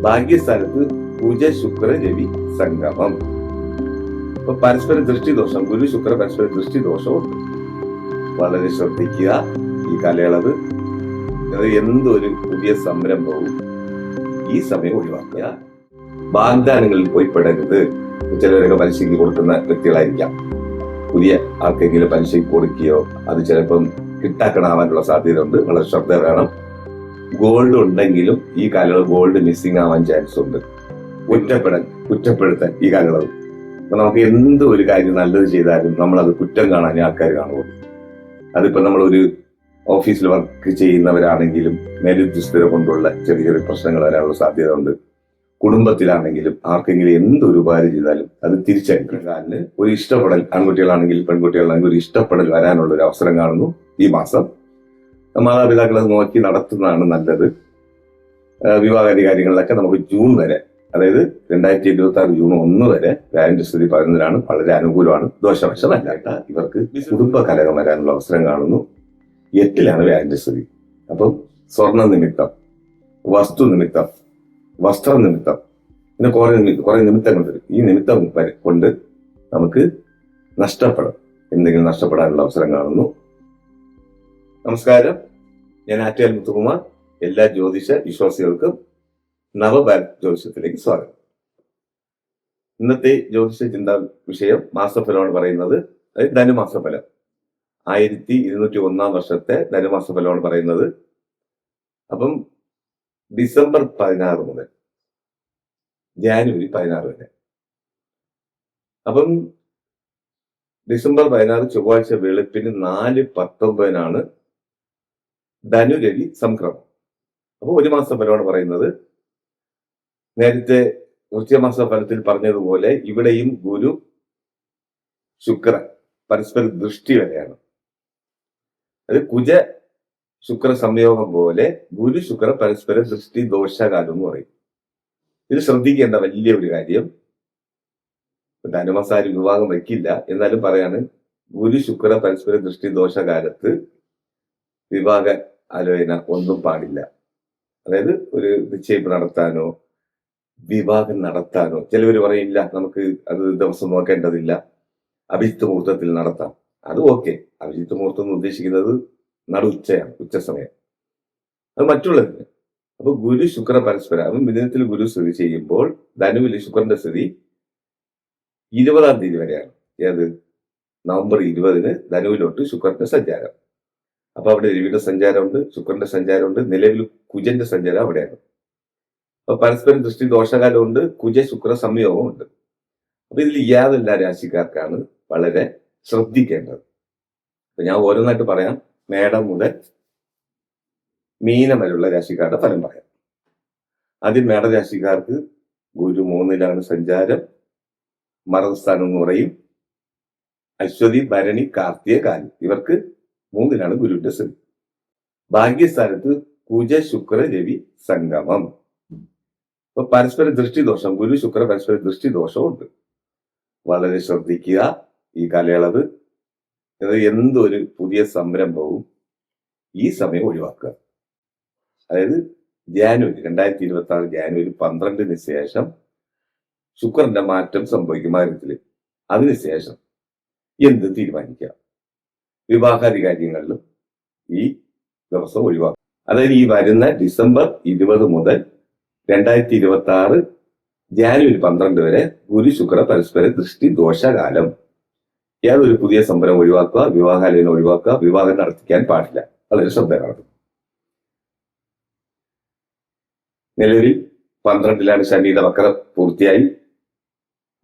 ഭാഗ്യസ്ഥാനത്ത് കുജ ശുക്ര രവി സംഗമം. അപ്പൊ പരസ്പര ദൃഷ്ടിദോഷം, ഗുരു ശുക്ര പരസ്പര ദൃഷ്ടിദോഷമുണ്ട്. വളരെ ശ്രദ്ധിക്കുക ഈ കാലയളവ്. എന്തൊരു പുതിയ സംരംഭവും ഈ സമയം ഒഴിവാക്കുക. വാഗ്ദാനങ്ങളിൽ പോയി പെടരുത്. ചിലരൊക്കെ പലിശയ്ക്ക് കൊടുക്കുന്ന വ്യക്തികളായിരിക്കാം. പുതിയ ആർക്കെങ്കിലും പലിശയ്ക്ക് കൊടുക്കുകയോ അത് ചിലപ്പം കിട്ടാക്കണാവാനുള്ള സാധ്യത ഉണ്ട്. വളരെ ശ്രദ്ധ വേണം. ഗോൾഡ് ഉണ്ടെങ്കിലും ഈ കാലയളവ് ഗോൾഡ് മിസ്സിംഗ് ആവാൻ ചാൻസ് ഉണ്ട്. കുറ്റപ്പെടുത്താൻ ഈ കാലയളവ്. അപ്പൊ നമുക്ക് എന്ത് ഒരു കാര്യം നല്ലത് ചെയ്താലും നമ്മളത് കുറ്റം കാണാൻ ആൾക്കാർ കാണുള്ളൂ. അതിപ്പോ നമ്മളൊരു ഓഫീസിൽ വർക്ക് ചെയ്യുന്നവരാണെങ്കിലും മേലുദ്യോഗസ്ഥരെ കൊണ്ടുള്ള ചെറിയ ചെറിയ പ്രശ്നങ്ങൾ വരാനുള്ള സാധ്യത ഉണ്ട്. കുടുംബത്തിലാണെങ്കിലും ആർക്കെങ്കിലും എന്തൊരു ഉപകാരം ചെയ്താലും അത് തിരിച്ചടിക്കാന് ഒരു ഇഷ്ടപ്പെടൽ, ആൺകുട്ടികളാണെങ്കിൽ പെൺകുട്ടികളാണെങ്കിൽ ഒരു ഇഷ്ടപ്പെടൽ വരാനുള്ള ഒരു അവസരം കാണുന്നു ഈ മാസം. മാതാപിതാക്കൾ അത് നോക്കി നടത്തുന്നതാണ് നല്ലത്. വിവാഹാദി കാര്യങ്ങളിലൊക്കെ നമുക്ക് ജൂൺ വരെ, അതായത് 2026 ജൂൺ 1 വരെ വ്യാഴന്റെ സ്ഥിതി 11-ലാണ്. വളരെ അനുകൂലമാണ്, ദോഷവശമല്ല. ഇവർക്ക് കുടുംബ കലഹം വരാനുള്ള അവസരം കാണുന്നു. 8-ലാണ് വ്യാഴന്റെ സ്ഥിതി. അപ്പം സ്വർണ്ണ നിമിത്തം, വസ്തു നിമിത്തം, വസ്ത്ര നിമിത്തം, പിന്നെ കുറെ നിമിത്തങ്ങളുണ്ട്. ഈ നിമിത്തം കൊണ്ട് നമുക്ക് എന്തെങ്കിലും നഷ്ടപ്പെടാനുള്ള അവസരം കാണുന്നു. നമസ്കാരം, ഞാൻ ആറ്റുകാൽ മുത്തുകുമാർ. എല്ലാ ജ്യോതിഷ വിശ്വാസികൾക്കും നവഭാരത് ജ്യോതിഷത്തിലേക്ക് സ്വാഗതം. ഇന്നത്തെ ജ്യോതിഷ ചിന്താ വിഷയം മാസഫലമാണ് പറയുന്നത്. അതായത് ധനുമാസഫലം. 1201 വർഷത്തെ ധനുമാസഫലമാണ് പറയുന്നത്. അപ്പം ഡിസംബർ 16 മുതൽ ജാനുവരി 16 വരെ. അപ്പം ഡിസംബർ 16 ചൊവ്വാഴ്ച വെളുപ്പിന് 4:19 ധനുരവി സംക്രമം. അപ്പൊ ഒരു മാസ ഫലമാണ് പറയുന്നത്. നേരത്തെ വൃശ്ചികമാസ ഫലത്തിൽ പറഞ്ഞതുപോലെ ഇവിടെയും ഗുരു ശുക്ര പരസ്പര ദൃഷ്ടി വരെയാണ്. അത് കുജ ശുക്ര സംയോഗം പോലെ ഗുരു ശുക്ര പരസ്പര ദൃഷ്ടി ദോഷകാലം എന്ന് പറയും. ഇത് ശ്രദ്ധിക്കേണ്ട വലിയ ഒരു കാര്യം. ധനുമാസാരി വിവാഹം വയ്ക്കില്ല, എന്നാലും പറയാണ് ഗുരു ശുക്ര പരസ്പര ദൃഷ്ടി ദോഷകാലത്ത് വിവാഹ ആലോചന ഒന്നും പാടില്ല. അതായത് ഒരു നിശ്ചയിപ്പ് നടത്താനോ വിവാഹം നടത്താനോ ചിലവർ പറയില്ല, നമുക്ക് അത് ദിവസം നോക്കേണ്ടതില്ല, അഭിജിത്ത് മുഹൂർത്തത്തിൽ നടത്താം. അത് ഓക്കെ. അഭിജിത്ത് മുഹൂർത്തം എന്ന് ഉദ്ദേശിക്കുന്നത് ഉച്ചയാണ്, ഉച്ചസമയം. അത് മറ്റുള്ളതിന്. അപ്പൊ ഗുരു ശുക്ര പരസ്പരം മിഥുനത്തിൽ ഗുരു സ്ഥിതി ചെയ്യുമ്പോൾ ധനുവിൽ ശുക്രന്റെ സ്ഥിതി 20-ാം തീയതി വരെയാണ്. ഏത് നവംബർ 20-ന് ധനുവിലോട്ട് ശുക്രന്റെ സഞ്ചാരം. അപ്പൊ അവിടെ രവിയുടെ സഞ്ചാരമുണ്ട്, ശുക്രന്റെ സഞ്ചാരമുണ്ട്, നിലവിൽ കുജന്റെ സഞ്ചാരം അവിടെയാണ്. അപ്പൊ പരസ്പരം ദൃഷ്ടി ദോഷകാലമുണ്ട്, കുജ ശുക്ര സംയോഗമുണ്ട്. അപ്പൊ ഇതിൽ യാതെല്ലാ രാശിക്കാർക്കാണ് വളരെ ശ്രദ്ധിക്കേണ്ടത്. അപ്പൊ ഞാൻ ഓരോന്നായിട്ട് പറയാം. മേടം മുതൽ മീനം വരെയുള്ള രാശിക്കാരുടെ ഫലം പറയാം. ആദ്യം മേടരാശിക്കാർക്ക് ഗുരു 3-ലാണ് സഞ്ചാരം. മറസ്ഥാനം എന്ന് പറയും. അശ്വതി, ഭരണി, കാർത്തിക, കാലി ഇവർക്ക് 3-ലാണ് ഗുരുവിന്റെ സ്ഥിതി. ഭാഗ്യസ്ഥാനത്ത് കുജ ശുക്ര രവി സംഗമം. അപ്പൊ പരസ്പര ദൃഷ്ടിദോഷം, ഗുരു ശുക്ര പരസ്പര ദൃഷ്ടിദോഷമുണ്ട്. വളരെ ശ്രദ്ധിക്കുക ഈ കാലയളവ്. എന്തൊരു പുതിയ സംരംഭവും ഈ സമയം ഒഴിവാക്കുക. അതായത് ജാനുവരി 2026 ജാനുവരി 12-ന് ശേഷം ശുക്രന്റെ മാറ്റം സംഭവിക്കും മാഗ്രത്തില്. അതിനുശേഷം എന്ത് തീരുമാനിക്കാം. വിവാഹാദി കാര്യങ്ങളിലും ഈ ദിവസം ഒഴിവാക്കും. അതായത് ഈ വരുന്ന ഡിസംബർ 20 മുതൽ 2026 ജാനുവരി 12 വരെ ഗുരു ശുക്ര പരസ്പര ദൃഷ്ടി ദോഷകാലം. ഏതൊരു പുതിയ സംരംഭം ഒഴിവാക്കുക, വിവാഹാലോചന ഒഴിവാക്കുക, വിവാഹം നടത്തിക്കാൻ പാടില്ല. വളരെ ശ്രദ്ധ കാണും. നിലവിൽ 12-ലാണ് ശനിയുടെ വക്ര പൂർത്തിയായി.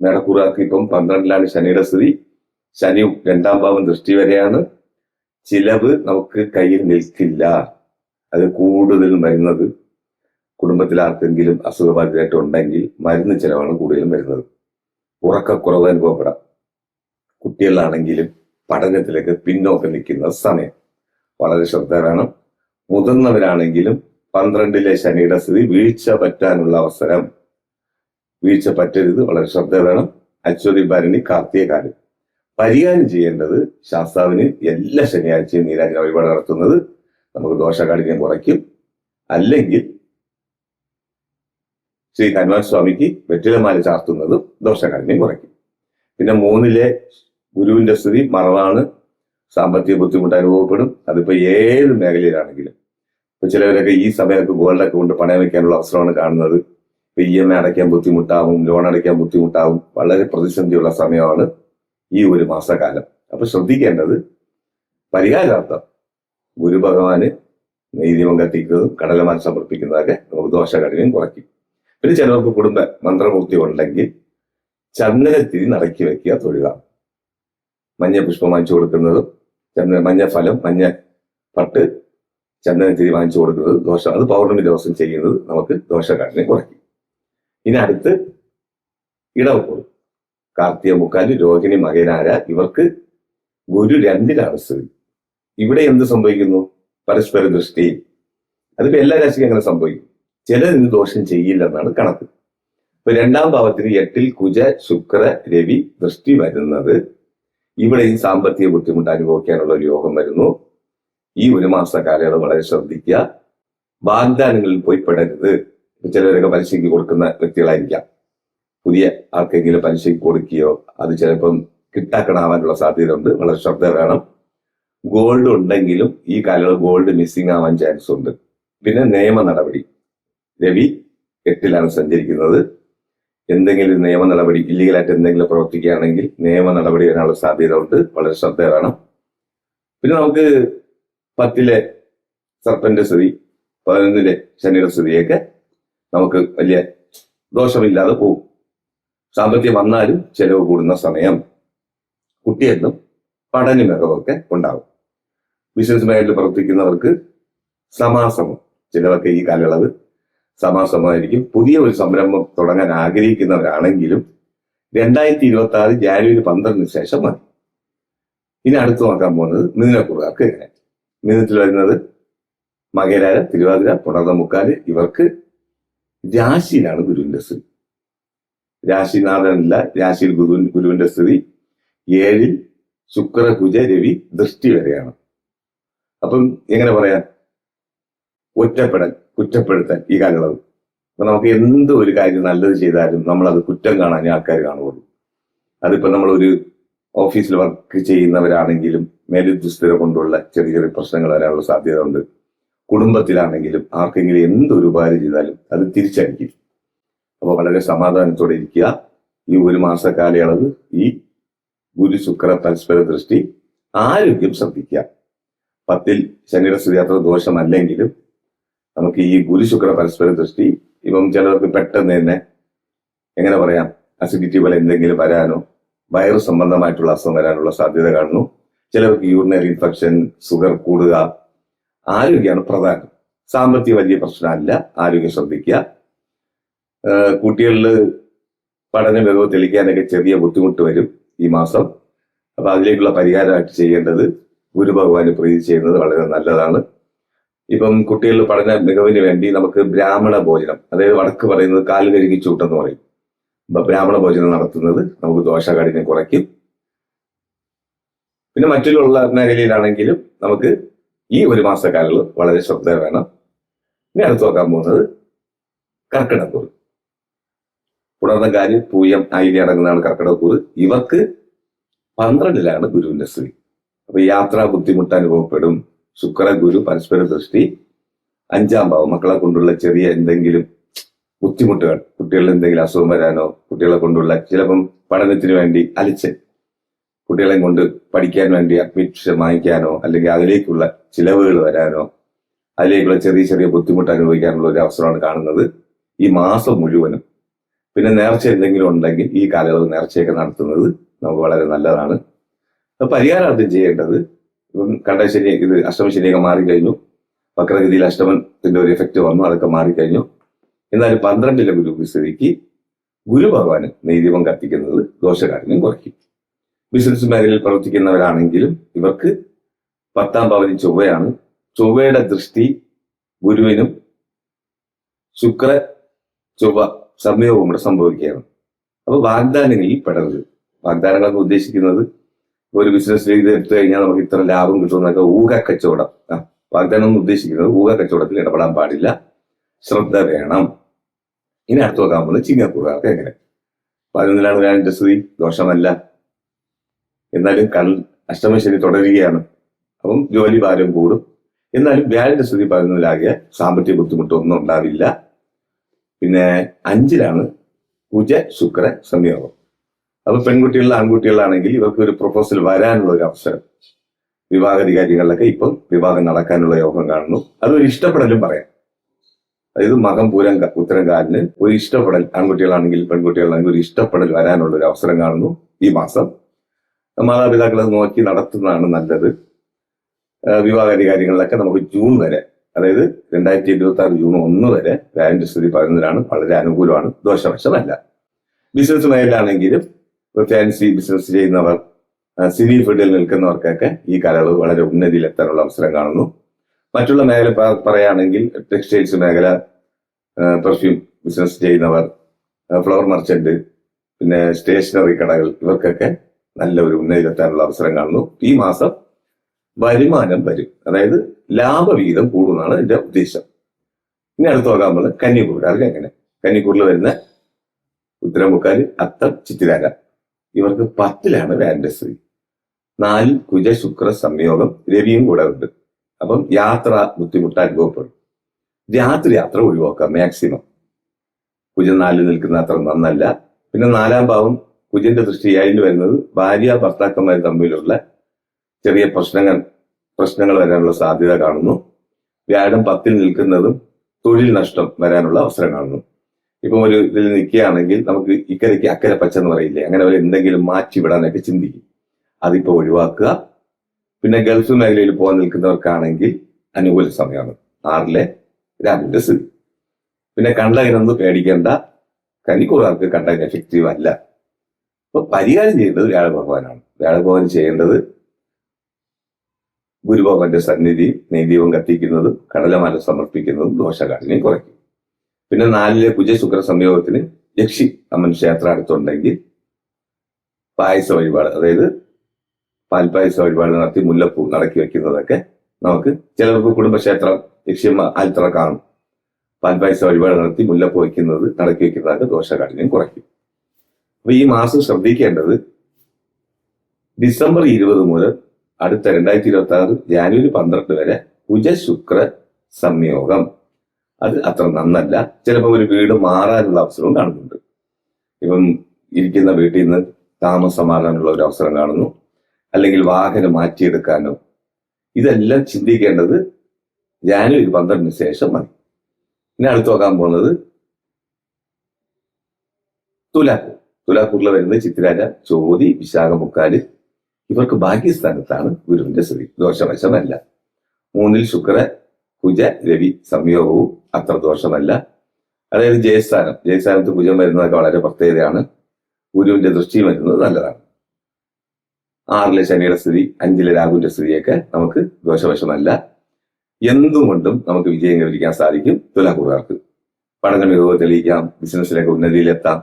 മേടക്കൂറുകാർക്ക് ഇപ്പം 12-ലാണ് ശനിയുടെ സ്ഥിതി. ശനി 2-ാം ഭാവം ദൃഷ്ടി വരെയാണ്. ചിലവ് നമുക്ക് കയ്യിൽ നിൽക്കില്ല. അത് കൂടുതലും വരുന്നത് കുടുംബത്തിൽ ആർക്കെങ്കിലും അസുഖബാധിതരായിട്ട് ഉണ്ടെങ്കിൽ മരുന്ന് ചിലവാണ് കൂടുതലും വരുന്നത്. ഉറക്കക്കുറവ് അനുഭവപ്പെടാം. കുട്ടികളാണെങ്കിലും പഠനത്തിലേക്ക് പിന്നോക്കം നിൽക്കുന്ന സമയം. വളരെ ശ്രദ്ധ വേണം. മുതിർന്നവരാണെങ്കിലും 12-ലെ ശനിയുടെ സ്ഥിതി വീഴ്ച പറ്റാനുള്ള അവസരം. വീഴ്ച പറ്റരുത്. വളരെ ശ്രദ്ധ വേണം. അശ്വതി, ഭരണി, കാർത്തിക, കാലം പരിഹാരം ചെയ്യേണ്ടത് ശാസ്താവിന് എല്ലാ ശനിയാഴ്ചയും നീരാജന വഴിപാട് നടത്തുന്നത് നമുക്ക് ദോഷകാഠിന്യം കുറയ്ക്കും. അല്ലെങ്കിൽ ശ്രീ ഹനുമാൻ സ്വാമിക്ക് വെറ്റിലമാല ചാർത്തുന്നതും ദോഷകാഠിന്യം കുറയ്ക്കും. പിന്നെ 3 ഗുരുവിന്റെ സ്ഥിതി മറവാണ്, സാമ്പത്തിക ബുദ്ധിമുട്ട് അനുഭവപ്പെടും. അതിപ്പോ ഏത് മേഖലയിലാണെങ്കിലും. ഇപ്പൊ ചിലവരൊക്കെ ഈ സമയമൊക്കെ ഗോൾഡൊക്കെ കൊണ്ട് പണയം വെക്കാനുള്ള അവസരമാണ് കാണുന്നത്. ഇപ്പൊ EMI അടയ്ക്കാൻ ബുദ്ധിമുട്ടാവും, ലോൺ അടയ്ക്കാൻ ബുദ്ധിമുട്ടാവും. വളരെ പ്രതിസന്ധിയുള്ള സമയമാണ് ഈ ഒരു മാസക്കാലം. അപ്പൊ ശ്രദ്ധിക്കേണ്ടത്, പരിഹാരാർത്ഥം ഗുരു ഭഗവാന് നെയ്ദീപം കത്തിക്കുന്നതും കടലമാല സമർപ്പിക്കുന്നതൊക്കെ നമുക്ക് ദോഷകാഠിന്യം കുറയ്ക്കും. പിന്നെ ചിലർക്ക് കുടുംബ മന്ത്രമൂർത്തി ഉണ്ടെങ്കിൽ ചന്ദനത്തിരി നടക്കി വെക്കുക, തൊഴുക. മഞ്ഞ പുഷ്പം വാങ്ങിച്ചു കൊടുക്കുന്നതും മഞ്ഞ ഫലം, മഞ്ഞ പട്ട്, ചന്ദനത്തിരി വാങ്ങിച്ചു കൊടുക്കുന്നത് ദോഷം. അത് പൗർണമി ദിവസം ചെയ്യുന്നത് നമുക്ക് ദോഷകാഠിന്യം കുറയ്ക്കും. ഇനി അടുത്ത് ഇടവക്കൂട്, കാർത്തിക മുക്കാല്, രോഹിണി, മകനാര. ഇവർക്ക് ഗുരു 2-ലാണ് സ്ഥിതി. ഇവിടെ എന്ത് സംഭവിക്കുന്നു? പരസ്പര ദൃഷ്ടി. അതിപ്പോ എല്ലാ രാശിക്കും അങ്ങനെ സംഭവിക്കും. ചിലതിന് ദോഷം ചെയ്യില്ലെന്നാണ് കണക്ക്. ഇപ്പൊ 2-ാം ഭാവത്തിന് 8-ൽ കുജ, ശുക്ര, രവി ദൃഷ്ടി വരുന്നത് ഇവിടെയും സാമ്പത്തിക ബുദ്ധിമുട്ട് അനുഭവിക്കാനുള്ള ഒരു യോഗം വരുന്നു. ഈ ഒരു മാസ കാലയളവ് വളരെ ശ്രദ്ധിക്കുക. വാഗ്ദാനങ്ങളിൽ പോയി പെടരുത്. ചിലരൊക്കെ പലിശയ്ക്ക് കൊടുക്കുന്ന വ്യക്തികളായിരിക്കാം. പുതിയ ആർക്കെങ്കിലും പലിശയ്ക്ക് കൊടുക്കുകയോ അത് ചിലപ്പം കിട്ടാക്കണാവാനുള്ള സാധ്യത ഉണ്ട്. വളരെ ശ്രദ്ധ വേണം. ഗോൾഡ് ഉണ്ടെങ്കിലും ഈ കാലയളവ് ഗോൾഡ് മിസ്സിംഗ് ആവാൻ ചാൻസ് ഉണ്ട്. പിന്നെ നിയമ നടപടി, രവി 8-ലാണ് സഞ്ചരിക്കുന്നത്. എന്തെങ്കിലും നിയമ നടപടി, ഇല്ലീഗലായിട്ട് എന്തെങ്കിലും പ്രവർത്തിക്കുകയാണെങ്കിൽ നിയമ നടപടി വരാനുള്ള സാധ്യത ഉണ്ട്. വളരെ ശ്രദ്ധ വേണം. പിന്നെ നമുക്ക് 10-ലെ സർപ്പന്റെ സ്ഥിതി, 11-ലെ ശനിയുടെ സ്ഥിതിയൊക്കെ നമുക്ക് വലിയ ദോഷമില്ലാതെ പോകും. സാമ്പത്തികം വന്നാലും ചെലവ് കൂടുന്ന സമയം. കുട്ടിയെന്നും പഠന മികവൊക്കെ ഉണ്ടാവും. ബിസിനസ് മേഖലയിൽ പ്രവർത്തിക്കുന്നവർക്ക് സമാസമം, ചിലവർക്ക് ഈ കാലയളവ് സമാസമായിരിക്കും. പുതിയ ഒരു സംരംഭം തുടങ്ങാൻ ആഗ്രഹിക്കുന്നവരാണെങ്കിലും 2026 ജാനുവരി 12-ന് ശേഷം മതി. ഇനി അടുത്ത് നോക്കാൻ പോകുന്നത് മിഥുനക്കുറുകാർക്ക് എങ്ങനെ. മിഥുനത്തിൽ വരുന്നത് മകരാര, തിരുവാതിര, പുണർന്ന മുക്കാല്. ഇവർക്ക് രാശിയിലാണ് ഗുരുവിന്റെ സ്ഥിതി. രാശിനാഥനല്ല, രാശിയിൽ ഗുരുവിന്റെ സ്ഥിതി. 7-ൽ ശുക്ര, കുജ, രവി ദൃഷ്ടി വരെയാണ്. അപ്പം എങ്ങനെ പറയാം? ഒറ്റപ്പെടൽ, കുറ്റപ്പെടുത്തൽ ഈ കാലയളവ്. അപ്പൊ നമുക്ക് എന്ത് ഒരു കാര്യം നല്ലത് ചെയ്താലും നമ്മളത് കുറ്റം കാണാൻ ആൾക്കാർ കാണുള്ളൂ. അതിപ്പോ നമ്മളൊരു ഓഫീസിൽ വർക്ക് ചെയ്യുന്നവരാണെങ്കിലും മേലുദ്യോഗസ്ഥരെ കൊണ്ടുള്ള ചെറിയ ചെറിയ പ്രശ്നങ്ങൾ വരാനുള്ള സാധ്യത ഉണ്ട്. കുടുംബത്തിലാണെങ്കിലും ആർക്കെങ്കിലും എന്തൊരു ഉപകാരം ചെയ്താലും അത് തിരിച്ചടിക്കും. അപ്പോൾ വളരെ സമാധാനത്തോടെ ഇരിക്കുക. ഈ ഒരു മാസ കാലയളവ് ഈ ഗുരു ശുക്ര പരസ്പര ദൃഷ്ടി. ആരോഗ്യം ശ്രദ്ധിക്കുക. 10-ൽ ശനിയുടെ സ്ഥിതി അത്ര ദോഷമല്ലെങ്കിലും നമുക്ക് ഈ ഗുരു ശുക്ര പരസ്പര ദൃഷ്ടി, ഇപ്പം ചിലർക്ക് പെട്ടെന്ന് തന്നെ എങ്ങനെ പറയാം, അസിഡിറ്റി പോലെ എന്തെങ്കിലും വരാനോ വയറു സംബന്ധമായിട്ടുള്ള അസുഖം വരാനുള്ള സാധ്യത കാണുന്നു. ചിലർക്ക് യൂറിനറി ഇൻഫെക്ഷൻ, ഷുഗർ കൂടുക. ആരോഗ്യമാണ് പ്രധാനം. സാമ്പത്തിക വലിയ പ്രശ്നമല്ല. ആരോഗ്യം ശ്രദ്ധിക്കുക. കുട്ടികളിൽ പഠന മികവ് തെളിയിക്കാനൊക്കെ ചെറിയ ബുദ്ധിമുട്ട് വരും ഈ മാസം. അപ്പൊ അതിലേക്കുള്ള പരിഹാരമായിട്ട് ചെയ്യേണ്ടത് ഗുരു ഭഗവാന് പ്രീതി ചെയ്യുന്നത് വളരെ നല്ലതാണ്. ഇപ്പം കുട്ടികളുടെ പഠന മികവിന് വേണ്ടി നമുക്ക് ബ്രാഹ്മണ ഭോജനം, അതായത് വടക്ക് പറയുന്നത് കാല് കഴുകി ചൂട്ടെന്ന് പറയും. അപ്പൊ ബ്രാഹ്മണ ഭോജനം നടത്തുന്നത് നമുക്ക് ദോഷകാഠിന്യം കുറയ്ക്കും. പിന്നെ മറ്റുള്ള മേഖലയിലാണെങ്കിലും നമുക്ക് ഈ ഒരു മാസക്കാലത്ത് വളരെ ശ്രദ്ധ വേണം. ഇനി അടുത്ത് നോക്കാൻ പോകുന്നത് കർക്കിടക്കൂർ. പുണർന്നകാല്, പൂയം, ആയില്യം അടങ്ങുന്നതാണ് കർക്കിടക്കൂർ. ഇവർക്ക് 12-ലാണ് ഗുരുവിന്റെ സ്ഥിതി. അപ്പൊ യാത്രാ ബുദ്ധിമുട്ട് അനുഭവപ്പെടും. ശുക്ര ഗുരു പരസ്പര ദൃഷ്ടി. 5-ാം ഭാവം, മക്കളെ കൊണ്ടുള്ള ചെറിയ എന്തെങ്കിലും ബുദ്ധിമുട്ടുകൾ, കുട്ടികളിൽ എന്തെങ്കിലും അസുഖം വരാനോ, കുട്ടികളെ കൊണ്ടുള്ള ചിലപ്പം പഠനത്തിന് വേണ്ടി അലിച്ച് കുട്ടികളെ കൊണ്ട് പഠിക്കാൻ വേണ്ടി അഡ്മിഷൻ വാങ്ങിക്കാനോ അല്ലെങ്കിൽ അതിലേക്കുള്ള ചിലവുകൾ വരാനോ അതിലേക്കുള്ള ചെറിയ ചെറിയ ബുദ്ധിമുട്ട് അനുഭവിക്കാനുള്ള ഒരു അവസരമാണ് കാണുന്നത് ഈ മാസം മുഴുവനും. പിന്നെ നേർച്ച എന്തെങ്കിലും ഉണ്ടെങ്കിൽ ഈ കാലയളവ് നേർച്ചയൊക്കെ നടത്തുന്നത് നമുക്ക് വളരെ നല്ലതാണ്. പരിഹാരാർത്ഥം ചെയ്യേണ്ടത്, ഇപ്പം കണ്ടശനി, ഇത് അഷ്ടമശനിയൊക്കെ മാറിക്കഴിഞ്ഞു. വക്രഗതിയിൽ അഷ്ടമത്തിന്റെ ഒരു എഫക്റ്റ് വന്നു, അതൊക്കെ മാറിക്കഴിഞ്ഞു. എന്നാലും 12-ലെ ഗുരു സ്ഥിതിക്ക് ഗുരു ഭഗവാന് നെയ്ദീപം കത്തിക്കുന്നത് ദോഷകാഠിന്യം കുറയ്ക്കും. ബിസിനസ് മേഖലയിൽ പ്രവർത്തിക്കുന്നവരാണെങ്കിലും ഇവർക്ക് 10-ാം ഭാവത്തിൽ ചൊവ്വയാണ്. ചൊവ്വയുടെ ദൃഷ്ടി ഗുരുവിനും ശുക്ര ചൊവ്വ സംയോഗവും കൂടെ സംഭവിക്കുകയാണ്. അപ്പൊ വാഗ്ദാനങ്ങളിൽ പെടരുത്. വാഗ്ദാനങ്ങളെന്ന് ഉദ്ദേശിക്കുന്നത് ഒരു ബിസിനസ് ചെയ്ത് എടുത്തു കഴിഞ്ഞാൽ നമുക്ക് ഇത്ര ലാഭം കിട്ടുമെന്നൊക്കെ ഊഹ കച്ചവടം. വാഗ്ദാനം എന്ന് ഉദ്ദേശിക്കുന്നത് ഊഹ കച്ചവടത്തിൽ ഇടപെടാൻ പാടില്ല. ശ്രദ്ധ വേണം. ഇനി അടുത്ത് നോക്കാൻ പോകുന്നത് ചിങ്ങക്കൂറുകാർക്ക് എങ്ങനെ. 11-ലാണ് വ്യാഴന്റെ സ്ഥിതി, ദോഷമല്ല. എന്നാലും അഷ്ടമശനി തുടരുകയാണ്. അപ്പം ജോലി ഭാരം കൂടും. എന്നാലും വ്യാഴന്റെ സ്ഥിതി 11-ലാകിയ സാമ്പത്തിക ബുദ്ധിമുട്ടൊന്നും ഉണ്ടാവില്ല. പിന്നെ 5-ലാണ് കുജ ശുക്ര സംയോഗം. അപ്പൊ പെൺകുട്ടികളിൽ ആൺകുട്ടികളാണെങ്കിൽ ഇവർക്ക് ഒരു പ്രൊപ്പോസൽ വരാനുള്ള ഒരു അവസരം, വിവാഹാധികാരികളിലൊക്കെ ഇപ്പം വിവാഹം നടക്കാനുള്ള യോഗം കാണുന്നു. അതൊരു ഇഷ്ടപ്പെടലും പറയാം. അതായത് മകം പൂരം ഉത്തരം കാലിന് ഒരു ഇഷ്ടപ്പെടൽ, ആൺകുട്ടികളാണെങ്കിൽ പെൺകുട്ടികളാണെങ്കിൽ ഒരു ഇഷ്ടപ്പെടൽ വരാനുള്ള ഒരു അവസരം കാണുന്നു ഈ മാസം. മാതാപിതാക്കളെ നോക്കി നടത്തുന്നതാണ് നല്ലത്. വിവാഹാധികാരികളിലൊക്കെ നമുക്ക് ജൂൺ വരെ, അതായത് 2026 ജൂൺ 1 വരെ വ്യാഴന്റെ സ്ഥിതി 11-ലാണ്, വളരെ അനുകൂലമാണ്, ദോഷവശമല്ല. ബിസിനസ് മേഖലയാണെങ്കിലും ഫാൻസി ബിസിനസ് ചെയ്യുന്നവർ, സിനി ഫീൽഡിൽ നിൽക്കുന്നവർക്കൊക്കെ ഈ കാലയളവ് വളരെ ഉന്നതിയിലെത്താനുള്ള അവസരം കാണുന്നു. മറ്റുള്ള മേഖല പറയുകയാണെങ്കിൽ ടെക്സ്റ്റൈൽസ് മേഖല, പെർഫ്യൂം ബിസിനസ് ചെയ്യുന്നവർ, ഫ്ലവർ മർച്ചന്റ്, പിന്നെ സ്റ്റേഷനറി കടകൾ, ഇവർക്കൊക്കെ നല്ല ഒരു ഉന്നതിയിലെത്താനുള്ള അവസരം കാണുന്നു. ഈ മാസം വരുമാനം വരും, അതായത് ലാഭവിഹിതം കൂടുന്നതാണ് എന്റെ ഉദ്ദേശം. ഇനി അടുത്ത് നോക്കാൻ പോകുന്നത് കന്നിക്കൂറുകാർക്ക് എങ്ങനെ. കന്നിക്കൂറിൽ വരുന്ന ഉത്തരമുക്കാല്, അത്തം, ചിത്തിരാര, ഇവർക്ക് 10-ലാണ് വ്യാഴന്റെ സ്ഥിതി. 4 കുജ ശുക്ര സംയോഗം, രവിയും കൂടെ ഉണ്ട്. അപ്പം യാത്ര ബുദ്ധിമുട്ട് അനുഭവപ്പെടും. രാത്രി യാത്ര ഒഴിവാക്കാം മാക്സിമം. കുജൻ 4 നിൽക്കുന്ന അത്ര നന്നല്ല. പിന്നെ 4-ാം ഭാവം കുജന്റെ ദൃഷ്ടി 7-ൽ വരുന്നത് ഭാര്യ ഭർത്താക്കന്മാർ തമ്മിലുള്ള ചെറിയ പ്രശ്നങ്ങൾ വരാനുള്ള സാധ്യത കാണുന്നു. വ്യാഴം 10-ൽ നിൽക്കുന്നതും തൊഴിൽ നഷ്ടം വരാനുള്ള അവസരം കാണുന്നു. ഇപ്പൊ ഒരു ഇതിൽ നിൽക്കുകയാണെങ്കിൽ നമുക്ക് ഇക്കരയ്ക്ക് അക്കരെ പച്ച എന്ന് പറയില്ലേ, അങ്ങനെ വരെ എന്തെങ്കിലും മാറ്റിവിടാനൊക്കെ ചിന്തിക്കും. അതിപ്പോ ഒഴിവാക്കുക. പിന്നെ ഗൾഫ് മേഖലയിൽ പോകാൻ നിൽക്കുന്നവർക്കാണെങ്കിൽ അനുകൂല സമയമാണ്, 6-ലെ രാഹുവിന്റെ സ്ഥിതി. പിന്നെ കണ്ടകനൊന്നും പേടിക്കേണ്ട, കന്നിക്കൂറുകാർക്ക് കണ്ടകൻ എഫക്റ്റീവ് അല്ല. അപ്പൊ പരിഹാരം ചെയ്യേണ്ടത് വ്യാഴഭഗവാനാണ്. വ്യാഴഭഗവാൻ ചെയ്യേണ്ടത് ഗുരുഭഗവാന്റെ സന്നിധിയും നെയ്ദീപം കത്തിക്കുന്നതും കടലമാല സമർപ്പിക്കുന്നതും ദോഷകാഠിന്യം കുറയ്ക്കും. പിന്നെ 4-ലെ കുജ ശുക്ര സംയോഗത്തിന് യക്ഷി അമ്മൻ ക്ഷേത്രം അടുത്തുണ്ടെങ്കിൽ പായസ വഴിപാട്, അതായത് പാൽപായസ വഴിപാട് നടത്തി മുല്ലപ്പൂ നടക്കി വെക്കുന്നതൊക്കെ നമുക്ക്, ചിലർക്ക് കുടുംബക്ഷേത്രം യക്ഷിയമ്മ ആൽത്തറ കാണും, പാൽപായസ വഴിപാട് നടത്തി മുല്ലപ്പൂ വയ്ക്കുന്നത് നടക്കി വെക്കുന്നതൊക്കെ ദോഷകാഠിന്യം കുറയ്ക്കും. അപ്പൊ ഈ മാസം ശ്രദ്ധിക്കേണ്ടത് ഡിസംബർ 20 മുതൽ അടുത്ത 2026 ജാനുവരി 12 വരെ കുജ ശുക്ര സംയോഗം. അത് അത്ര നന്നല്ല. ചിലപ്പോൾ ഒരു വീട് മാറാനുള്ള അവസരവും കാണുന്നുണ്ട്. ഇപ്പം ഇരിക്കുന്ന വീട്ടിൽ നിന്ന് താമസം മാറാനുള്ള ഒരു അവസരം കാണുന്നു, അല്ലെങ്കിൽ വാഹനം മാറ്റിയെടുക്കാനോ. ഇതെല്ലാം ചിന്തിക്കേണ്ടത് ജാനുവരി 12-ന് ശേഷം മതി. ഇനി അടുത്ത് നോക്കാൻ പോകുന്നത് തുലാക്കൂർ. തുലാക്കൂറിൽ വരുന്നത് ചിത്തിരാര, ചോതി, വിശാഖം, മുക്കാല്. ഇവർക്ക് ഭാഗ്യസ്ഥാനത്താണ് ഗുരുവിന്റെ സ്ഥിതി, ദോഷവശമല്ല. 3-ൽ ശുക്ര കുജ രവി സംയോഗവും അത്ര ദോഷമല്ല. അതായത് ജയസ്ഥാനത്ത് കുജം വരുന്നതൊക്കെ വളരെ പ്രത്യേകതയാണ്. ഗുരുവിന്റെ ദൃഷ്ടിയും വരുന്നത് നല്ലതാണ്. 6-ലെ ശനിയുടെ സ്ഥിതി, 5-ലെ രാഹുവിന്റെ സ്ഥിതിയൊക്കെ നമുക്ക് ദോഷവശമല്ല. എന്തുകൊണ്ടും നമുക്ക് വിജയം കൈവരിക്കാൻ സാധിക്കും തുലാക്കൂറുകാർക്ക്. പഠന മികവ് തെളിയിക്കാം, ബിസിനസ്സിലൊക്കെ ഉന്നതിയിലെത്താം.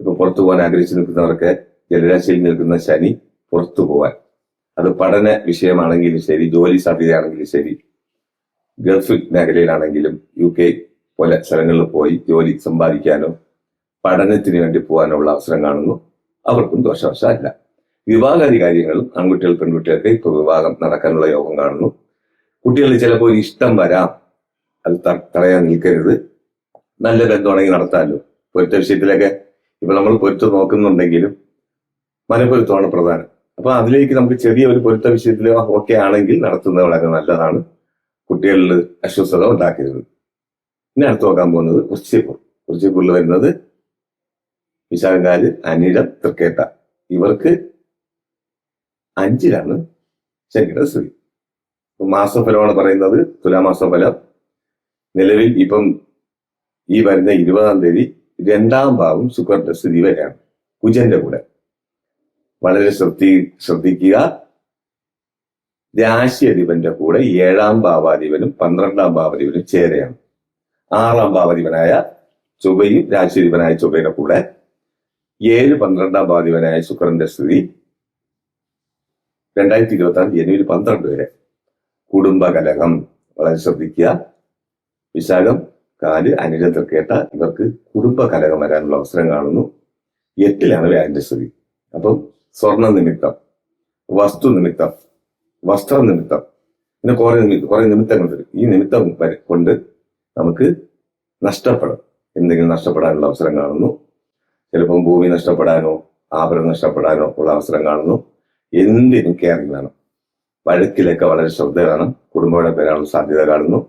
ഇപ്പൊ പുറത്തു പോകാൻ ആഗ്രഹിച്ചു നിൽക്കുന്നവർക്ക് ജലരാശിയിൽ നിൽക്കുന്ന ശനി പുറത്തു പോവാൻ, അത് പഠന വിഷയമാണെങ്കിലും ശരി, ജോലി സാധ്യതയാണെങ്കിലും ശരി, ഗൾഫ് മേഖലയിലാണെങ്കിലും UK പോലെ സ്ഥലങ്ങളിൽ പോയി ജോലി സമ്പാദിക്കാനോ പഠനത്തിന് വേണ്ടി പോകാനുള്ള അവസരം കാണുന്നു. അവർക്കും ദോഷവശമല്ല. വിവാഹാദി കാര്യങ്ങളും ആൺകുട്ടികൾ പെൺകുട്ടികൾക്ക് ഇപ്പൊ വിവാഹം നടക്കാനുള്ള യോഗം കാണുന്നു. കുട്ടികളിൽ ചിലപ്പോൾ ഒരു ഇഷ്ടം വരാം, അത് തടയാൻ നിൽക്കരുത്. നല്ല ബന്ധമാണെങ്കിൽ നടത്താമല്ലോ. പൊരുത്ത വിഷയത്തിലൊക്കെ ഇപ്പൊ നമ്മൾ പൊരുത്തം നോക്കുന്നുണ്ടെങ്കിലും മനപ്പൊരുത്തമാണ് പ്രധാനം. അപ്പൊ അതിലേക്ക് നമുക്ക് ചെറിയ ഒരു പൊരുത്ത വിഷയത്തിൽ ഓക്കെ ആണെങ്കിൽ നടത്തുന്നത് വളരെ നല്ലതാണ്. കുട്ടികളിൽ അസ്വസ്ഥത ഉണ്ടാക്കരുത്. ഇനി അടുത്ത് നോക്കാൻ പോകുന്നത് വൃശ്ചികക്കൂർ. വൃശ്ചികക്കൂറിൽ വരുന്നത് വിശാഖങ്കാല്, അനിഴം, തൃക്കേട്ട. ഇവർക്ക് 5-ലാണ് ശനിയുടെ സ്ഥിതി. മാസഫലമാണ് പറയുന്നത്. തുലാമാസഫലം നിലവിൽ ഇപ്പം ഈ വരുന്ന 20-ാം തീയതി 2-ാം ഭാവം ശുക്രന്റെ സ്ഥിതി വരെയാണ് കുജന്റെ കൂടെ. വളരെ ശ്രദ്ധിക്കുക. രാശി അധിപന്റെ കൂടെ 7-ാം ഭാവാധിപനും 12-ാം ഭാവാധിപനും ചേരെയാണ്. 6-ാം ഭാവാധിപനായ ചൊവ്വയും രാശിയധിപനായ ചൊവ്വയുടെ കൂടെ 7, 12-ാം ഭാവാധിപനായ ശുക്രന്റെ സ്ഥിതി 2026 ജനുവരി 12 വരെ. കുടുംബകലഹം വളരെ ശ്രദ്ധിക്കുക. വിശാഖം കാല് അനിഴം തൃക്കേട്ട ഇവർക്ക് കുടുംബ കലകം വരാനുള്ള അവസരം കാണുന്നു. 8-ലാണ് വ്യാഴന്റെ സ്ഥിതി. അപ്പം സ്വർണ്ണ നിമിത്തം, വസ്തു നിമിത്തം, വസ്ത്ര നിമിത്തം, പിന്നെ കുറെ നിമിത്തങ്ങൾ വരും. ഈ നിമിത്തം കൊണ്ട് നമുക്ക് നഷ്ടപ്പെടും, എന്തെങ്കിലും നഷ്ടപ്പെടാനുള്ള അവസരം കാണുന്നു. ചിലപ്പം ഭൂമി നഷ്ടപ്പെടാനോ ആഭരണം നഷ്ടപ്പെടാനോ ഉള്ള അവസരം കാണുന്നു. എന്തിനും കെയറിങ് വേണം. വഴക്കിലൊക്കെ വളരെ ശ്രദ്ധ വേണം. കുടുംബം വരാനുള്ള സാധ്യത കാണുന്നു.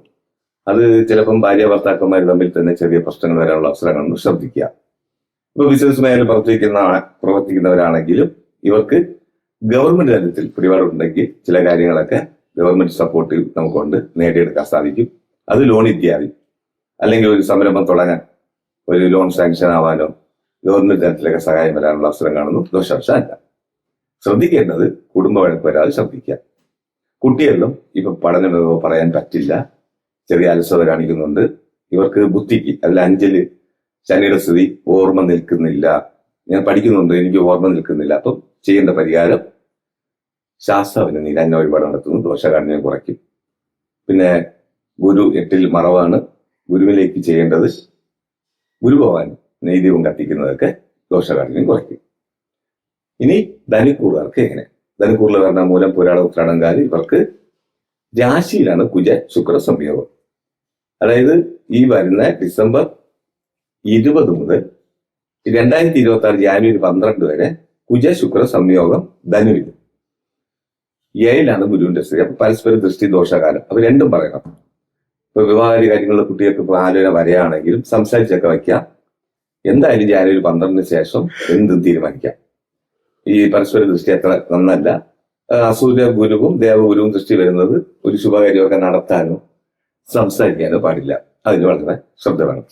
അത് ചിലപ്പം ഭാര്യ ഭർത്താക്കന്മാർ തമ്മിൽ തന്നെ ചെറിയ പ്രശ്നങ്ങൾ വരാനുള്ള അവസരം കാണുന്നു. ശ്രദ്ധിക്കുക. ഇപ്പൊ ബിസിനസ് മേഖല പ്രവർത്തിക്കുന്നവരാണെങ്കിലും ഇവർക്ക് ഗവൺമെന്റ് തലത്തിൽ പിടിപാടുണ്ടെങ്കിൽ ചില കാര്യങ്ങളൊക്കെ ഗവൺമെന്റ് സപ്പോർട്ട് നമുക്കൊണ്ട് നേടിയെടുക്കാൻ സാധിക്കും. അത് ലോൺ ഇത്യാദി, അല്ലെങ്കിൽ ഒരു സംരംഭം തുടങ്ങാൻ ഒരു ലോൺ സാങ്ഷൻ ആവാനോ ഗവൺമെന്റ് തലത്തിലൊക്കെ സഹായം വരാനുള്ള അവസരം കാണുന്നു. ദോഷവശമല്ല. ശ്രദ്ധിക്കേണ്ടത് കുടുംബ വഴക്ക് വരാതെ ശ്രദ്ധിക്കുക. കുട്ടികളിലും ഇപ്പൊ പഠന മികവ് പറയാൻ പറ്റില്ല, ചെറിയ അലസത കാണിക്കുന്നുണ്ട്. ഇവർക്ക് ബുദ്ധിക്ക് അതിൽ 5-ല് ശനിയുടെ സ്ഥിതി ഓർമ്മ നിൽക്കുന്നില്ല. ഞാൻ പഠിക്കുന്നുണ്ട്, എനിക്ക് ഓർമ്മ നിൽക്കുന്നില്ല. അപ്പം ചെയ്യേണ്ട പരിഹാരം ശാസ്താവിന് നീരാഞ്ജന വഴിപാട് നടത്തുന്നു. ദോഷകാഠിന്യം കുറയ്ക്കും. പിന്നെ ഗുരു 8-ൽ മറവാണ്. ഗുരുവിലേക്ക് ചെയ്യേണ്ടത് ഗുരുഭവാൻ നെയ്ദീപം കത്തിക്കുന്നതൊക്കെ ദോഷകാഠിന്യം കുറയ്ക്കും. ഇനി ധനുക്കൂറുകാർക്ക് എങ്ങനെ? ധനുക്കൂറിൽ പറഞ്ഞ മൂലം പുരാട ഉത്രാടങ്കാല് ഇവർക്ക് രാശിയിലാണ് കുജ ശുക്ര സംയോഗം. അതായത് ഈ വരുന്ന ഡിസംബർ 20 മുതൽ 2026 ജാനുവരി 12 വരെ കുജ ശുക്ര സംയോഗം ധനുവിൽ. 7-ലാണ് ഗുരുവിന്റെ സ്ഥിതി. അപ്പൊ പരസ്പര ദൃഷ്ടി ദോഷകാലം. അപ്പൊ രണ്ടും പറയണം. ഇപ്പൊ വിവാഹാദി കാര്യങ്ങളിലെ കുട്ടികൾക്ക് ഇപ്പൊ ആലോചന വരെയാണെങ്കിലും സംസാരിച്ചൊക്കെ വയ്ക്കാം. എന്തായാലും ജാനുവരി 12-ന് ശേഷം എന്തും തീരുമാനിക്കാം. ഈ പരസ്പര ദൃഷ്ടി അത്ര നന്നല്ല. അസൂര്യ ഗുരുവും ദേവഗുരുവും ദൃഷ്ടി വരുന്നത് ഒരു ശുഭകാര്യമൊക്കെ നടത്താനോ സംസാരിക്കാനോ പാടില്ല. അതിന് വളരെ ശ്രദ്ധ വേണം.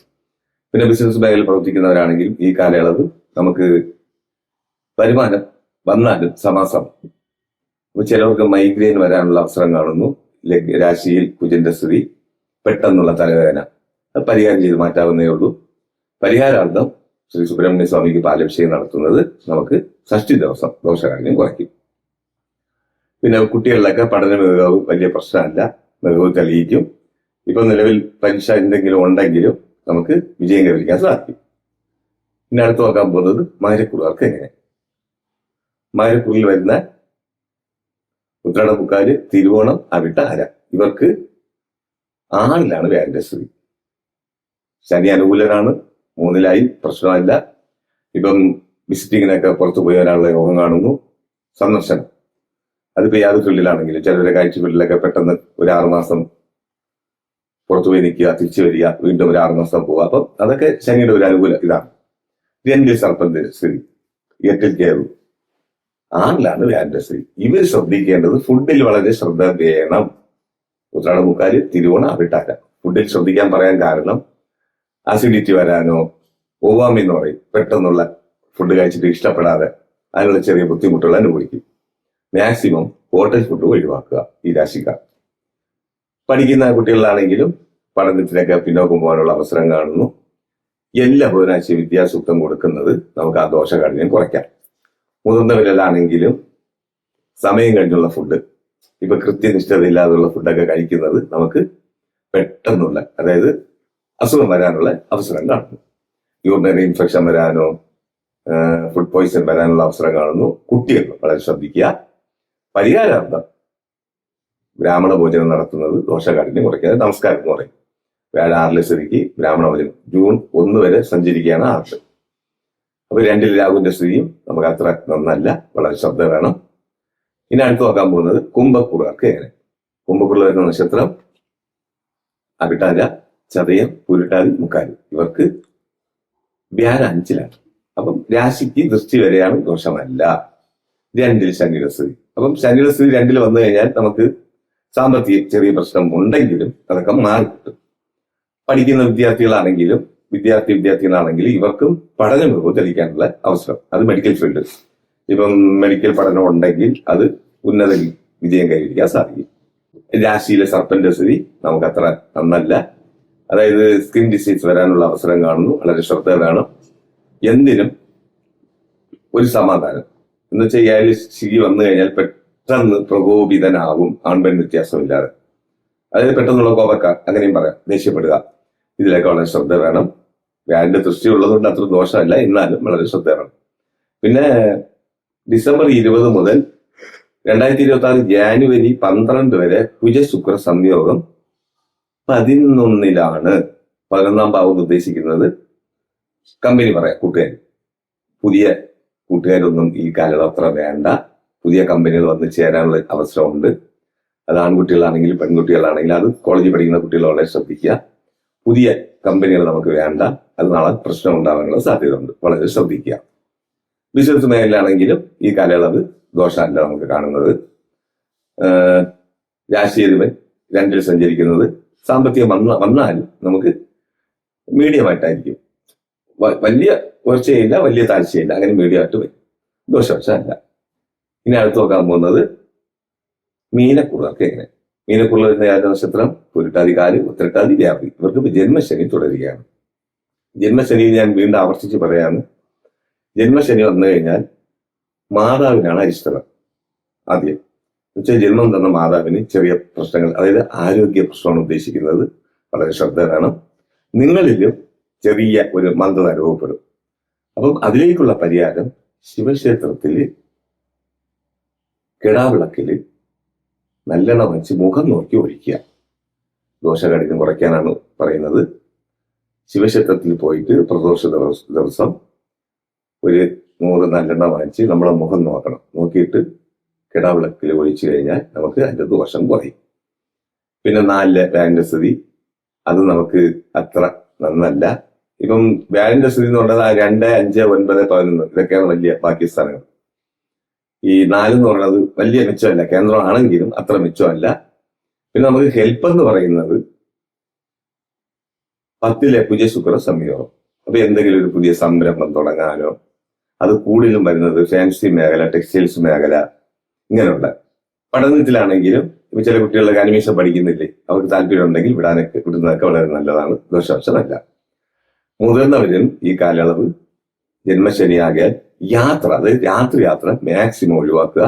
പിന്നെ ബിസിനസ് മേഖലയിൽ പ്രവർത്തിക്കുന്നവരാണെങ്കിലും ഈ കാലയളവ് നമുക്ക് വരുമാനം വന്നാലും സമാസം. അപ്പൊ ചിലവർക്ക് മൈഗ്രെയിൻ വരാനുള്ള അവസരം കാണുന്നു. രാശിയിൽ കുജന്റെ സ്ഥിതി, പെട്ടെന്നുള്ള തലവേദന. അത് പരിഹാരം ചെയ്ത് മാറ്റാവുന്നേ ഉള്ളൂ. പരിഹാരാർത്ഥം ശ്രീ സുബ്രഹ്മണ്യ സ്വാമിക്ക് പാലഭിഷേകം നടത്തുന്നത് നമുക്ക് ഷഷ്ടി ദിവസം ദോഷകാഠിന്യം കുറയ്ക്കും. പിന്നെ കുട്ടികളിലൊക്കെ പഠന മികവ് വലിയ പ്രശ്നമല്ല, മികവ് തെളിയിക്കും. ഇപ്പൊ നിലവിൽ പരീക്ഷ എന്തെങ്കിലും ഉണ്ടെങ്കിലും നമുക്ക് വിജയം കൈവരിക്കാൻ സാധിക്കും. പിന്നെ അടുത്ത് നോക്കാൻ പോകുന്നത് മകരക്കൂറുകാർക്ക് എങ്ങനെ? മകരക്കൂറിൽ വരുന്ന ഉത്രാട മുക്കാല്, തിരുവോണം, അവിട്ട, അര ഇവർക്ക് 6-ലാണ് വ്യാഴന്റെ സ്ഥിതി. ശനി അനുകൂലനാണ്, 3-ലായി, പ്രശ്നമല്ല. ഇപ്പം വിസിറ്റിങ്ങിനൊക്കെ പുറത്തു പോയി വരാനുള്ള യോഗം കാണുന്നു. സന്ദർശനം അതിപ്പോ യാതൊരു ഫീൽഡിലാണെങ്കിലും ചിലവരെ കാഴ്ച ഫീൽഡിലൊക്കെ പെട്ടെന്ന് ഒരു 6 മാസം പുറത്തുപോയി നിൽക്കുക, തിരിച്ചു വരിക, വീണ്ടും ഒരു 6 മാസം പോവുക. അപ്പം അതൊക്കെ ശനിയുടെ ഒരു അനുകൂല ഇതാണ്. 2-ൽ സർപ്പന്റെ സ്ഥിതി, 8-ൽ കേതു, 6-ലാണ് വ്യാഴന്റെ സ്ഥിതി. ഇവർ ശ്രദ്ധിക്കേണ്ടത് ഫുഡിൽ വളരെ ശ്രദ്ധ വേണം. ഉത്രാട മുക്കാല്, തിരുവോണ, അവിട്ടാര ഫുഡിൽ ശ്രദ്ധിക്കാൻ പറയാൻ കാരണം അസിഡിറ്റി വരാനോ ഓവാമി എന്ന് പറയും, പെട്ടെന്നുള്ള ഫുഡ് കഴിച്ചിട്ട് ഇഷ്ടപ്പെടാതെ അതിനുള്ള ചെറിയ ബുദ്ധിമുട്ടുകൾ അനുഭവിക്കും. മാക്സിമം ഹോട്ടൽ ഫുഡ് ഒഴിവാക്കുക. ഈ രാശിക്കാർ പഠിക്കുന്ന കുട്ടികളാണെങ്കിലും പഠനത്തിനൊക്കെ പിന്നോക്കം പോകാനുള്ള അവസരം കാണുന്നു. എല്ലാ ബുധനാഴ്ച വിദ്യാസൂക്തം കൊടുക്കുന്നത് നമുക്ക് ആ ദോഷകാഠിന്യം കുറയ്ക്കാം. മുതിർന്നവരിലാണെങ്കിലും സമയം കഴിഞ്ഞുള്ള ഫുഡ്, ഇപ്പൊ കൃത്യനിഷ്ഠതയില്ലാതുള്ള ഫുഡൊക്കെ കഴിക്കുന്നത് നമുക്ക് പെട്ടെന്നുള്ള, അതായത് അസുഖം വരാനുള്ള അവസരം കാണുന്നു. യൂറിനറി ഇൻഫെക്ഷൻ വരാനോ ഫുഡ് പോയിസൺ വരാനുള്ള അവസരം കാണുന്നു. കുട്ടികൾ വളരെ ശ്രദ്ധിക്കുക. പരിഹാരാർത്ഥം ബ്രാഹ്മണ ഭോജനം നടത്തുന്നത് ദോഷകാഠിന്യം കുറയ്ക്കുന്നത്. നമസ്കാരം എന്ന് പറയും. വ്യാഴം 6-ലെ സ്ഥിതിക്ക് ബ്രാഹ്മണ ഭോജനം ജൂൺ 1 വരെ സഞ്ചരിക്കുകയാണ് 6. അപ്പൊ 2-ൽ രാഹുവിന്റെ സ്ഥിതിയും നമുക്ക് അത്ര നന്നല്ല, വളരെ ശ്രദ്ധ വേണം. ഇനി അടുത്ത് നോക്കാൻ പോകുന്നത് കുംഭക്കൂറുകാർക്ക് എങ്ങനെ? കുംഭക്കൂറിൽ വരുന്ന നക്ഷത്രം അവിട്ടാര, ചതയം, പുരുട്ടാതി, മുക്കാലി. ഇവർക്ക് വ്യാഴം 5-ലാണ്. അപ്പം രാശിക്ക് ദൃഷ്ടി വരെയാണ്, ദോഷമല്ല. 2-ൽ ശനിയുടെ സ്ഥിതി. അപ്പം ശനിയുടെ സ്ഥിതി 2-ൽ വന്നു കഴിഞ്ഞാൽ നമുക്ക് സാമ്പത്തിക ചെറിയ പ്രശ്നം ഉണ്ടെങ്കിലും അതൊക്കെ മാറിക്കിട്ടും. പഠിക്കുന്ന വിദ്യാർത്ഥികളാണെങ്കിലും ഇവർക്കും പഠന മികവ് തെളിയിക്കാനുള്ള അവസരം. അത് മെഡിക്കൽ ഫീൽഡ്, ഇപ്പം മെഡിക്കൽ പഠനം ഉണ്ടെങ്കിൽ അത് ഉന്നത വിജയം കൈവരിക്കാൻ സാധിക്കും. രാശിയിലെ സർപ്പന്റെ സ്ഥിതി നമുക്ക് അത്ര നന്നല്ല. അതായത് സ്കിൻ ഡിസീസ് വരാനുള്ള അവസരം കാണുന്നു. വളരെ ശ്രദ്ധ വേണം. എന്തിനും ഒരു സമാധാനം എന്ന് വെച്ചാൽ ഇയാൾ ശരി വന്നു കഴിഞ്ഞാൽ പെട്ടെന്ന് പ്രകോപിതനാവും, ആൺപെൺ വ്യത്യാസമില്ലാതെ. അതായത് പെട്ടെന്നുള്ള കോപക്കാർ, അങ്ങനെയും പറയാം, ദേഷ്യപ്പെടുക. ഇതിലൊക്കെ വളരെ ശ്രദ്ധ വേണം. വ്യാഴന്റെ ദൃഷ്ടി ഉള്ളതുകൊണ്ട് അത്ര ദോഷമല്ല, എന്നാലും വളരെ ശ്രദ്ധ വേണം. പിന്നെ ഡിസംബർ 20 മുതൽ 2026 ജാനുവരി 12 വരെ കുജ-ശുക്ര സംയോഗം 11-ലാണ്. 11-ാം ഭാവം ഉദ്ദേശിക്കുന്നത് കമ്പനി പറയാം, കൂട്ടുകാർ. പുതിയ കൂട്ടുകാരൊന്നും ഈ കാലയളവ് അത്ര വേണ്ട. പുതിയ കമ്പനികൾ വന്ന് ചേരാനുള്ള അവസരമുണ്ട്. അത് ആൺകുട്ടികളാണെങ്കിലും പെൺകുട്ടികളാണെങ്കിലും, അത് കോളേജിൽ പഠിക്കുന്ന കുട്ടികൾ വളരെ ശ്രദ്ധിക്കുക. പുതിയ കമ്പനികൾ നമുക്ക് വേണ്ട, അത് നാളെ പ്രശ്നം ഉണ്ടാകാനുള്ള സാധ്യതയുണ്ട്, വളരെ ശ്രദ്ധിക്കുക. ബിസിനസ് മേഖലയിലാണെങ്കിലും ഈ കാലയളവ് ദോഷമല്ല നമുക്ക് കാണുന്നത്. രാശിയധിപൻ 2-ൽ സഞ്ചരിക്കുന്നത് സാമ്പത്തികം വന്നാലും നമുക്ക് മീഡിയമായിട്ടായിരിക്കും. വലിയ ഉയർച്ചയില്ല, വലിയ താഴ്ചയില്ല, അങ്ങനെ മീഡിയമായിട്ട് വരും. ദോഷവശമല്ല. ഇനി അടുത്ത് നോക്കാൻ പോകുന്നത് മീനക്കുള്ളർക്ക് എങ്ങനെ. മീനക്കുള്ള നക്ഷത്രം പുരുട്ടാതികാല്, ഉത്രട്ടാതി, വ്യാപി. ഇവർക്ക് ജന്മശനി തുടരുകയാണ്. ജന്മശനി ഞാൻ വീണ്ടും ആവർത്തിച്ച് പറയാണ്. ജന്മശനി വന്നു കഴിഞ്ഞാൽ മാതാവിനാണ് അരിഷ്ടം. ആദ്യം എന്നുവെച്ചാൽ ജന്മം തന്ന മാതാവിന് ചെറിയ പ്രശ്നങ്ങൾ, അതായത് ആരോഗ്യ പ്രശ്നമാണ് ഉദ്ദേശിക്കുന്നത്. വളരെ ശ്രദ്ധ വേണം. നിങ്ങളിലും ചെറിയ ഒരു മന്ദത അനുഭവപ്പെടും. അപ്പം അതിലേക്കുള്ള പരിഹാരം ശിവക്ഷേത്രത്തിൽ കിടാവിളക്കില് നല്ലെണ്ണ വെച്ച് മുഖം നോക്കി ഒഴിക്കുക. ദോഷകാഠിന്യം കുറയ്ക്കാനാണ് പറയുന്നത്. ശിവക്ഷേത്രത്തിൽ പോയിട്ട് പ്രദോഷ ദിവസം ഒരു 100 നല്ലെണ്ണ വാങ്ങിച്ച് നമ്മളെ മുഖം നോക്കണം. നോക്കിയിട്ട് കിടാവിളക്കിൽ ഒഴിച്ചു കഴിഞ്ഞാൽ നമുക്ക് അതിന്റെ ദോഷം കുറയും. പിന്നെ 4 വ്യാഴന്റെ സ്ഥിതി, അത് നമുക്ക് അത്ര നന്നല്ല. ഇപ്പം വ്യാഴന്റെ സ്ഥിതി എന്ന് പറഞ്ഞത് 2, 5, 9, 11 ഇതൊക്കെയാണ് വലിയ ബാക്കി സ്ഥാനങ്ങൾ. ഈ 4 എന്ന് പറയുന്നത് വലിയ മെച്ചമല്ല, കേന്ദ്രമാണെങ്കിലും അത്ര മെച്ചമല്ല. പിന്നെ നമുക്ക് ഹെൽപ്പ് എന്ന് പറയുന്നത് 10-ലെ കുജ-ശുക്ര സംയോഗം. അപ്പൊ എന്തെങ്കിലും ഒരു പുതിയ സംരംഭം തുടങ്ങാനോ, അത് കൂടുതലും വരുന്നത് ഫാൻസി മേഖല, ടെക്സ്റ്റൈൽസ് മേഖല, ഇങ്ങനെയുള്ള. പഠനത്തിലാണെങ്കിലും ഇപ്പൊ ചില കുട്ടികളൊക്കെ അനിമേഷൻ പഠിക്കുന്നില്ലേ, അവർക്ക് താല്പര്യം ഉണ്ടെങ്കിൽ വിടുന്നതൊക്കെ വളരെ നല്ലതാണ്, ദോഷവശമല്ല. മുതിർന്നവരും ഈ കാലയളവ് ജന്മശനിയാകിയാൽ യാത്ര, അതായത് രാത്രി യാത്ര മാക്സിമം ഒഴിവാക്കുക.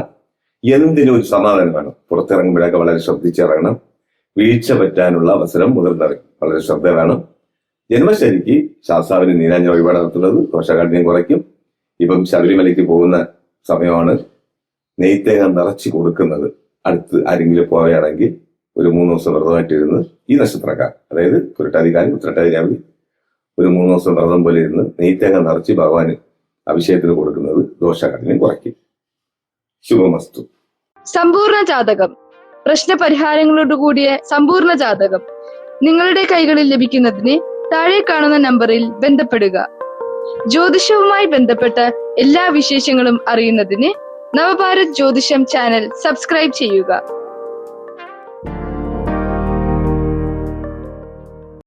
എന്തിനും ഒരു സമാധാനം വേണം. പുറത്തിറങ്ങുമ്പോഴൊക്കെ വളരെ ശ്രദ്ധിച്ചിറങ്ങണം. വീഴ്ച പറ്റാനുള്ള അവസരം മുതിർന്നവർ വളരെ ശ്രദ്ധ വേണം. ജന്മശനിക്ക് ശാസ്താവിന് നീരാഞ്ജന വഴിപാട് നടത്തുന്നത് ദോഷകാഠിന്യം കുറയ്ക്കും. ഇപ്പം ശബരിമലയ്ക്ക് പോകുന്ന സമയമാണ്. നെയ്ത്തേങ്ങ നിറച്ച് കൊടുക്കുന്നത്. അടുത്ത് ആരെങ്കിലും പോവുകയാണെങ്കിൽ ഒരു 3 ദിവസം വ്രതമായിട്ടിരുന്ന് ഈ നക്ഷത്രക്കാർ, അതായത് പുരുട്ടാതികാലം, ഉത്രട്ടാതികാലം, ഒരു 3 ദിവസം വ്രതം പോലെ ഇരുന്ന് നെയ്ത്തേങ്ങ നിറച്ച് ഭഗവാന് അഭിഷേകത്തിന് കൊടുക്കുന്നത് ദോഷകാഠിന്യം കുറയ്ക്കും. ശുഭമസ്തു. സമ്പൂർണ്ണ ജാതകം, പ്രശ്നപരിഹാരങ്ങളോട് കൂടിയ സമ്പൂർണ്ണ ജാതകം നിങ്ങളുടെ കൈകളിൽ ലഭിക്കുന്നതിന് താഴെ കാണുന്ന നമ്പറിൽ ബന്ധപ്പെടുക. ജ്യോതിഷവുമായി ബന്ധപ്പെട്ട എല്ലാ വിശേഷങ്ങളും അറിയുന്നതിന് നവഭാരത് ജ്യോതിഷം ചാനൽ സബ്സ്ക്രൈബ് ചെയ്യുക.